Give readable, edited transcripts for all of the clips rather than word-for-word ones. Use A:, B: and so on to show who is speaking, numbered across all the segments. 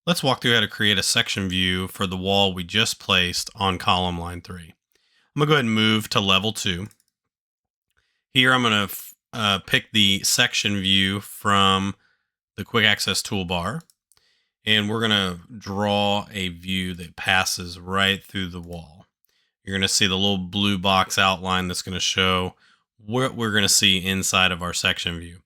A: Let's walk through how to create a section view for the wall we just placed on column line 3. I'm going to go ahead and move to level 2. Here I'm going to pick the section view from the quick access toolbar, and we're going to draw a view that passes right through the wall. You're going to see the little blue box outline that's going to show what we're going to see inside of our section view.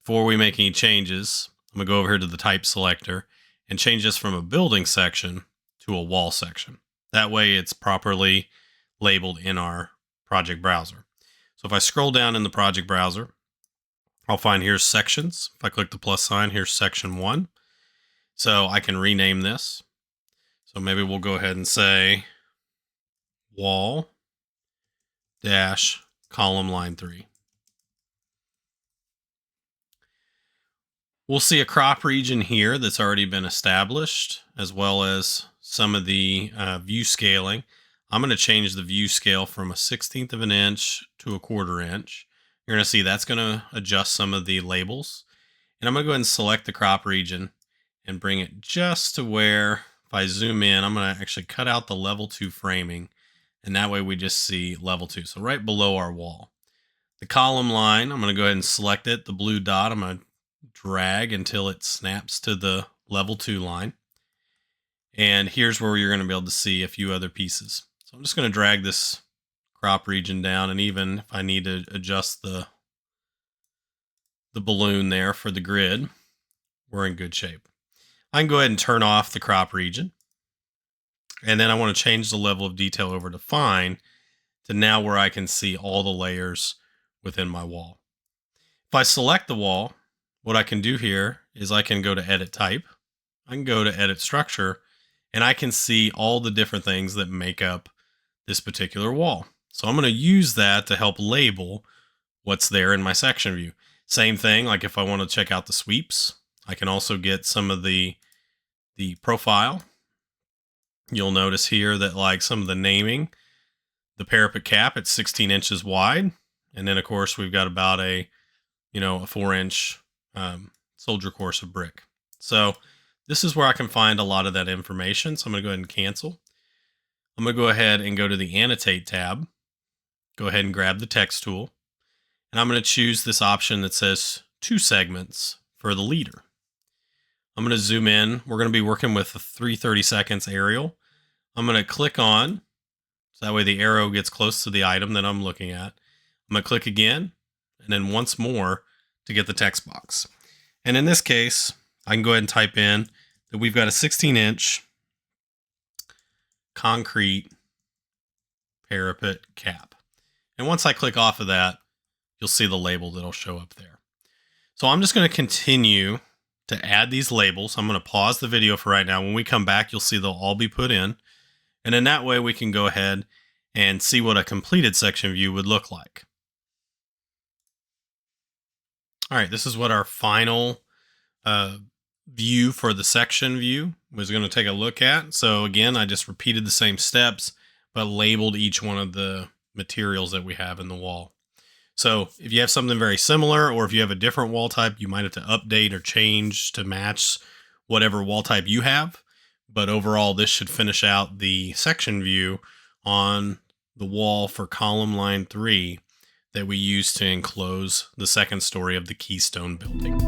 A: Before we make any changes, I'm going to go over here to the type selector and change this from a building section to a wall section. That way it's properly labeled in our project browser. So if I scroll down in the project browser, I'll find here's sections. If I click the plus sign, here's section 1. So I can rename this. So maybe we'll go ahead and say wall dash column line 3. We'll see a crop region here that's already been established, as well as some of the view scaling. I'm going to change the view scale from a 1/16 of an inch to a 1/4 inch. You're going to see that's going to adjust some of the labels. And I'm going to go ahead and select the crop region and bring it just to where, if I zoom in, I'm going to actually cut out the level 2 framing. And that way we just see level 2. So right below our wall. The column line, I'm going to go ahead and select it. The blue dot, I'm going to drag until it snaps to the level 2 line. And here's where you're going to be able to see a few other pieces. So I'm just going to drag this crop region down, and even if I need to adjust the balloon there for the grid, we're in good shape. I can go ahead and turn off the crop region. And then I want to change the level of detail over to fine to now where I can see all the layers within my wall. If I select the wall, what I can do here is I can go to edit type. I can go to edit structure, and I can see all the different things that make up this particular wall. So I'm going to use that to help label what's there in my section view. Same thing, like if I want to check out the sweeps, I can also get some of the profile. You'll notice here that like some of the naming, the parapet cap, it's 16 inches wide. And then of course we've got about a 4-inch soldier course of brick. So this is where I can find a lot of that information. So I'm going to go ahead and cancel. I'm going to go ahead and go to the annotate tab. Go ahead and grab the text tool. And I'm going to choose this option that says 2 segments for the leader. I'm going to zoom in. We're going to be working with a 3/32 aerial. I'm going to click on, so that way the arrow gets close to the item that I'm looking at. I'm going to click again, and then once more to get the text box. And in this case, I can go ahead and type in that we've got a 16-inch concrete parapet cap. And once I click off of that, you'll see the label that'll show up there. So I'm just going to continue to add these labels. I'm going to pause the video for right now. When we come back, you'll see they'll all be put in. And in that way, we can go ahead and see what a completed section view would look like. All right, this is what our final view for the section view was going to take a look at. So again, I just repeated the same steps, but labeled each one of the materials that we have in the wall. So if you have something very similar, or if you have a different wall type, you might have to update or change to match whatever wall type you have. But overall, this should finish out the section view on the wall for column line 3 that we use to enclose the second story of the Keystone building.